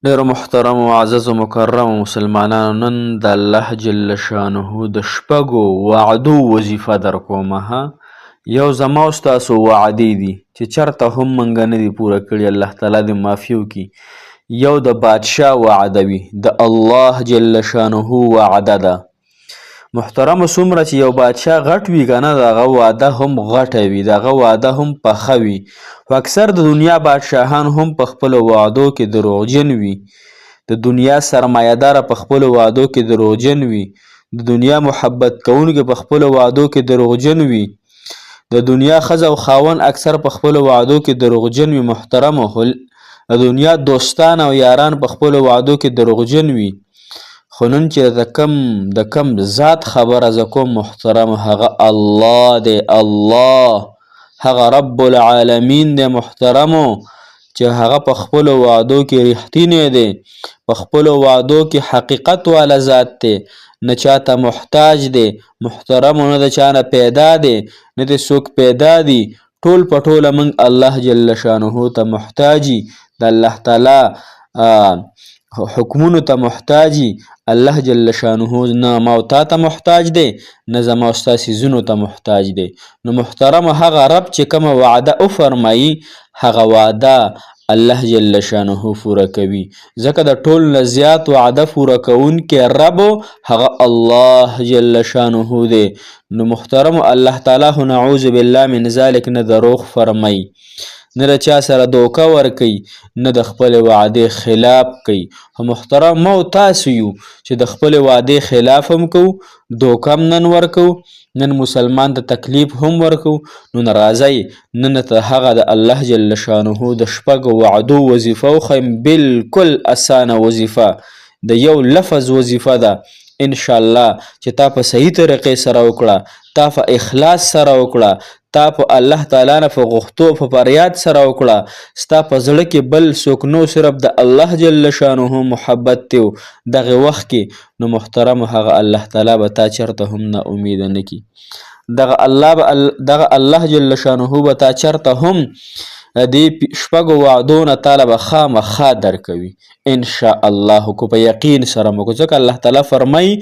ډیرو محترم او معزز او مکرم مسلمانانو، نن د الله جل شانه د شپږو وعدو وظیفه در کومه ها. یو زما او ستاسو وعدې دي چې چرته هم موږ نه دي پوره کړي، الله تعالی دې معافي وکړي. یو د بادشاه وعده وي، د الله جل شانه وعده ده. محترمو څومره چې یو بادشاه غټ وي که نه، د هغه وعده هم غټه وي، د هغه وعده هم پخه وي. خو اکثر د دنیا بادشاهان هم په خپلو وعدو کې دروغجن وي. د دنیا سرمایه‌داره په خپلو وعدو کې دروغجن وي. د دنیا محبت کوونکي په خپلو وعدو کې دروغجن وي. د دنیا ښځه او خاوند اکثر په خپلو وعدو کې دروغجن وي. محترمو، د دنیا دوستان او یاران په خپلو وعدو کې دروغجن وي. خو نن چې د کم ذات خبره زه کوم محترمو، هغه الله دی. الله هغه رب العالمین دی محترمو، چې هغه په خپلو وعدو کې رښتینی دی، په خپلو وعدو کې حقیقت والا ذات دی، نه چاته محتاج دی محترمو، نه د چا نه پیدا دی، نه د څوک پیدا دی. ټول په ټوله موږ الله جل شانه ته محتاجي، د الله تعالی حکمونو ته محتاجي. الله جل شانه نه ما او تا ته محتاج دی، نه زما او ستا څیزونو ته محتاج دی. نو محترمو، هغه رب چې کومه وعده وفرمایي، هغه وعده الله جل شانه پوره کوي. ځکه د ټول نه زیات وعده پوره کوونکی رب هغه الله جل شانه دی. نو محترمو، الله تعالی خو نعوذ بالله من ذلک نه دروغ فرمایي، نه د چا سره دوکه ورکوي، نه د خپلې وعدې خلاف کوي. خو محترم، ما او تاسو یو چې د خپلې وعدې خلاف هم کوو، دوکه هم نن ورکوو، نن مسلمان ته تکلیف هم ورکوو. نو راځئ نن ته هغه د الله جل شانه د شپږو وعدو وظیفه وښیم. بالکل اسانه وظیفه، د یو لفظ وظیفه ده. انشاءالله چې تا په صحیح طریقې سره وکړه، تا په اخلاص سره وکړه، تا په الله تعالی نه په غوښتو په فریاد سره وکړه، ستا په زړه کې بل څوک نو، صرف د الله جل شانه محبت دی دغه وخت کې، نو محترمو هغه الله تعالی به تا چرته هم نا امیده نه کړي. دغه الله جل شانه به تا چرته هم دې شپږو وعدو نه تاله به خامخا درکوي انشاءالله، کو په یقین سره مو. ځکه الله تعالی فرمایي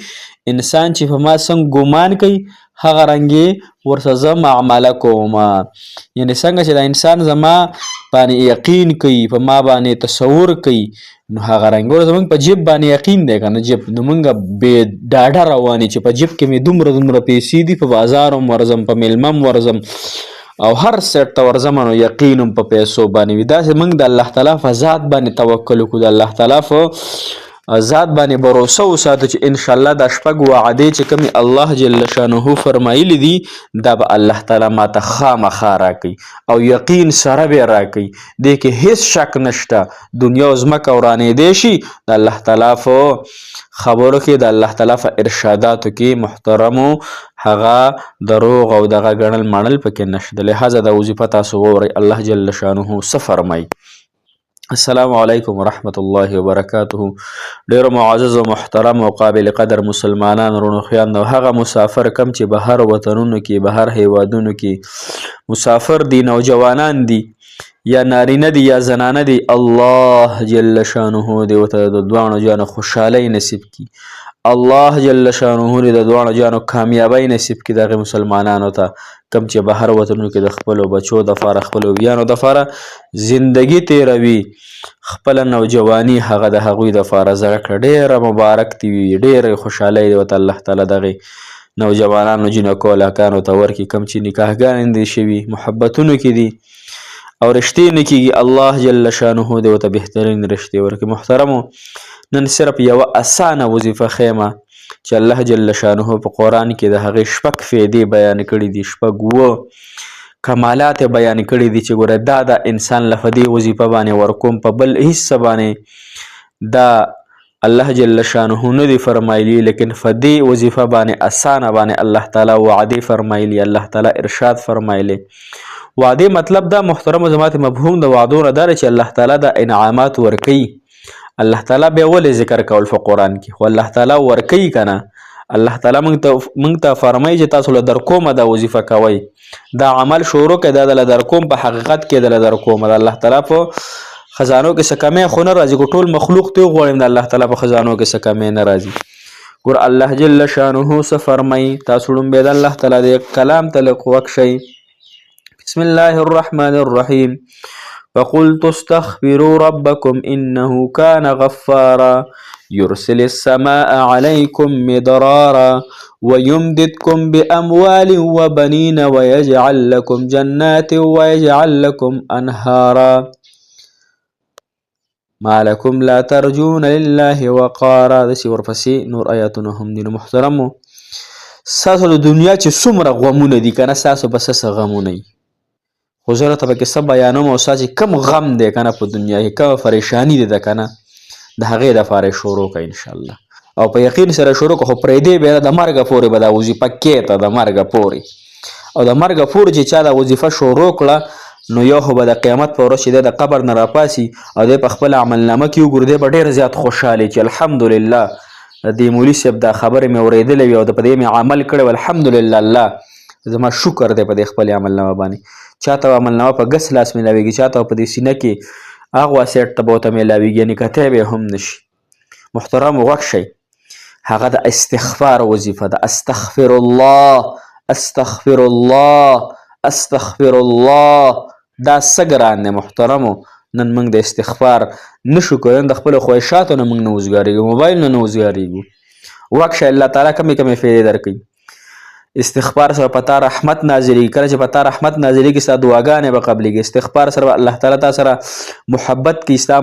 انسان چې په ما څنګه ګمان کوي، هغه رنګې ورسره زه معامله کوم. یعنې څنګه چې د انسان زما باندې یقین کوي، په ما باندې تصور کوي، نو هغه رنګه زموږ په جیب باندې یقین دی که نه جیب، نو موږ بې ډاډه روانې چې په جیب کې مې دومره پیسې دي، په بازار هم ورځم، په میلمه هم ورځم، او هر سیټ ته ورځم، نو یقین هم په پیسو باندې وي. داسې موږ د الله تعالی په ذات باندې توکل وکړو، د الله تعالی په ذات باندې بروسه وساتو چې انشاءالله دا شپږ وعدې چې کومې الله جل شانه فرمایلي دي، دا به الله تعالی ماته خامخا راکوي او یقین سره به یې راکوي. دې کې هیڅ شک نشته. دنیا او ځمکه ورانېدی شي، د الله تعالی په خبرو کې، د الله تعالی په ارشاداتو کې محترمو هغه دروغ او دغه ګڼل منل پکې نشته. لهذا دا وظیفه تاسو وورئ الله جل شانه څه فرمایي. السلام علیکم ورحمت الله وبرکاته. ډیرو معزز او محترم او قابل قدر مسلمانان ورونو خویندو، هغه مسافر کم چې بهر وطنونو کې، بهر هیوادونو کې مسافر دي، نوجوانان دي یا نارینه دي یا زنانه دي، الله جل شانه دې ورته د دواړو جانو خوشحالۍ نصیب کړي. الله جل شانه دې د دواړو جانو کامیابی نصیب کړي دغه مسلمانانو ته، کم چې بهر وطنونو کې د خپلو بچو دپاره، خپلو ویانو دپاره زندگی تیروي، خپله نوجواني هغه د هغوی دپاره زړه کړه. ډېره مبارک دي وي، ډېرې خوشحالۍ دې ورته الله تعالی دغې نوجوانانو جنکو هلکانو ته ورکړي، کم چې نکاحګانې دې شوي محبتونو کې دي او رشتې نه کېږي، الله جل شانه دې ورته بهترین رشتې ورکړي. محترمو، نن صرف یوه اسانه وظیفه ښیم چې الله جل شانه په قرآن کې د هغې شپږ فایدې بیان کړي دي، شپږ کمالات بیان کړي دي چې ګوره دا د انسان له دې وظیفه باندې ورکوم، په بل هیڅ څه باندې دا الله جل شانه نه دي فرمایلي، لیکن په دې وظیفه باندې اسانه باندې الله تعالی وعدې فرمایلي، الله تعالی ارشاد فرمایلی. وعدې مطلب دا محترمو زمات مفهوم د وعدو نه دا چې الله تعالی د انعامات ورکوي. الله تعالی بیا ولې ذکر کول په قرآن کې؟ خو الله تعالی ورکوي که نه، الله تعالی موږ ته فرمایي چې تاسو له درکومه دا وظیفه کوئ، دا عمل شروع کړئ، دا دله درکوم، په حقیقت کې دله درکومه. د الله تعالی په خزانو کې څه کمی خو نه راځي، ټول مخلوق ته وغواړي د الله تعالی په خزانو کې څه کمی نه راځي. ګور الله جل شانه څه فرمایي، تاسو لومبې د الله تعالی د کلام ته لږ وق شئ. بسم الله الرحمن الرحیم. فقلت استغفروا ربكم إنه كان غفارا يرسل السماء عليكم مدرارا ويمددكم بأموال وبنين ويجعل لكم جنات ويجعل لكم أنهارا ما لكم لا ترجون لله وقارا. دسی ورپسې نور آیاتونه هم دي. محترمو ساسو د دنیا چې څومره غمونه دي کنه، ساسو بس څه غمونه دي، خو زه راته پکې څه بیانوم او ساسې کم غم دی کنه په دنیا کې، کومه پریشاني دی ده کنه، د هغې دپاره یې شروع کړه انشاءالله. او په یقین سره شروع کړه، خو پرېږدې بیا د مرګه پورې به دا وظیفه کېته، د مرګه پورې. او د مرګه پورې چې چا دا وظیفه شروع کړه نو یو خو به د قیامت په ورځ چې دی د قبر نه راپاسي او دی په خپله عملنامه کې وګوري، دی به ډېر زیات خوشحالي چې الحمدلله د دې مولي صاحب دا خبرې مې اورېدلې وي او په دې مې عمل کړی و، الحمدلله الله زما شکر دی په دې خپلې عملنامه باندې. چاته عملنامه په ګس لاس میلاویږي، چاته په دې سینه کې هغه سیټ ته به ورته میلاویږي، یعنې کتی به هم نشي. محترمو غوږ شئ، هغه د استغفار وظیفه ده. استغفر الله استغفر الله استغفر الله. دا څه ګران دی محترمو. نن موږ د استغفار نشو کولی، د خپلو خواهشاتو نه موږ نه وزګارېږو، موبایل نه وزګارېږو. غوږ شئ، الله تعالی کمې کمې فایدې درکوي. استغفار سره په تا رحمت نازلېږي، کله چې په تا رحمت نازلېږي ستا دعاګانې به قبلېږي. استغفار سره به الله تعالی تا سره محبت کوي، ستا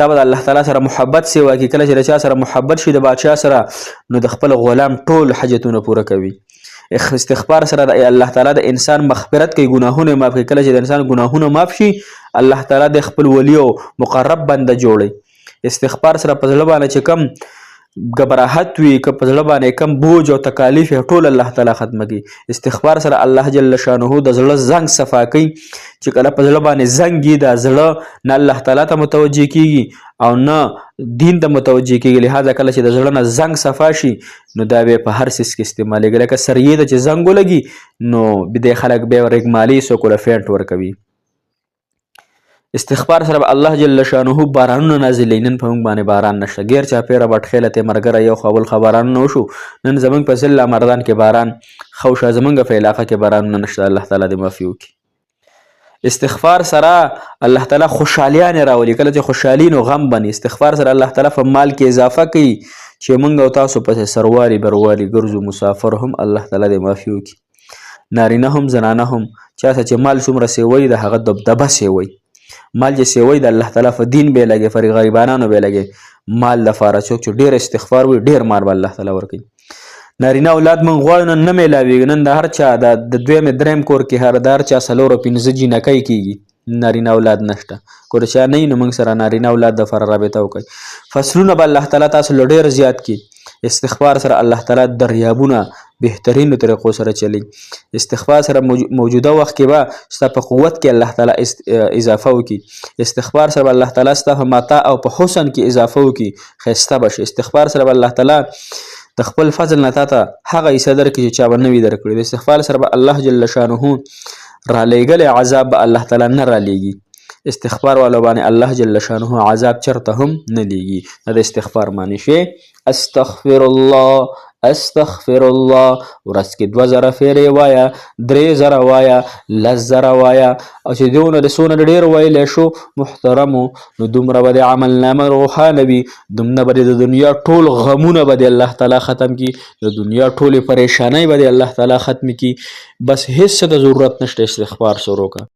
به د الله تعالی سره محبت سیوا کوي. کله چې د چا سره محبت شي د بادشاه سره نو د خپل غلام ټول حاجتونه پوره کوي. استغفار سره د الله تعالی د انسان مغفرت کوي، ګناهونه معاف کوي. کله چې د انسان ګناهونه معاف شي الله تعالی د خپل ولی او مقرب بنده جوړي. استغفار سره په زړه باندې چې کم غبراحت وي، که په زړه باندې کم بوج او تکالیف ټول الله تعالی ختمه کوي. استغفار سره الله جل شانه د زړه زنګ صفا کوي، چې کله په زړه باندې زنګ وي دا زړه نه الله تعالی ته متوجه کیږي او نه دین ته متوجه کیږي. لهذا کله چې د زړه نه زنګ صفا شي نو دا به په هر سیس کې استعمالیږي. لکه سریې ته چې زنګ ولګي نو بدې خلک بیا رګمالي څوک له فینټ ورکوي. استغفار سره الله جل شانه بارانونه نازلوي. نن په موږ باندې باران نشته، غیر چاپېره بټخیله ته مرګره یو خو بل خو بارانونه وشو. نن زموږ په ضلع مردان کې باران خوشه، زموږ په علاقه کې بارانونه نشته. الله تعالی دې معافي وکړي. استغفار سره الله تعالی خوشحالیانې راولي، کله چې خوشحالي نو غم بني. استغفار سره الله تعالی په مال کې اضافه کوي چې موږ او تاسو پسې سروالي بروالي ګرځو مسافر هم. الله تعالی دې معافي وکړي. نارینه هم زنانه هم، چا چې مال څومره سیوی د هغه دبدبه سیوی. مال چې سیوی د الله تعالی په دین به لګي، پر غریبانانو به لګي. مال لپاره څوک چې ډېر استغفار وي ډېر مال به الله تعالی ورکوي. نارینه اولاد موږ غواړو نن نه میلاویږي. نن د هر چا د دویم دریم کور کې هر د هر چا څلور او پنځه جینکۍ کېږي، نارینه اولاد نشته. که د چا نه وي نو موږ سره نارینه اولاد دپاره رابطه وکړئ. فصلونه به الله تعالی تاسو له ډېر زیات کړي. استغفار سره الله تعالی دریابونه بهترینو طریقو سره چلی. استغفار سره موجوده وخت کې به ستا په قوت کې الله تعالی اضافه وکړي. استغفار سره الله تعالی ستا په متاع او په حسن کې اضافه وکړي، ښایسته به شي. استغفار سره الله تعالی د خپل فضل نه تاته هغه حصه درکړي چې چا به نه وي درکړي. د استغفار سره به الله جل شانه رالیږلی عذاب به الله تعالی نه رالیږي. استغفار والو باندې الله جل شانه عذاب چرته هم نه لیږي. دا د استغفار معنی شي. استغفر الله استغفر الله. ورځ کې 2000 فیرې وایه، 3000 وایه، 10000 وایه. او چې دونه د څونه ډېر ویلی شو محترمو نو دومره به د عملنامه روښانه وي، دومره به د دنیا ټول غمونه به د الله تعالی ختم کړي، د دنیا ټولې پریشانۍ به د الله تعالی ختم کړي. بس هېڅ څه د ضرورت نشته، استغفار شروع کړه.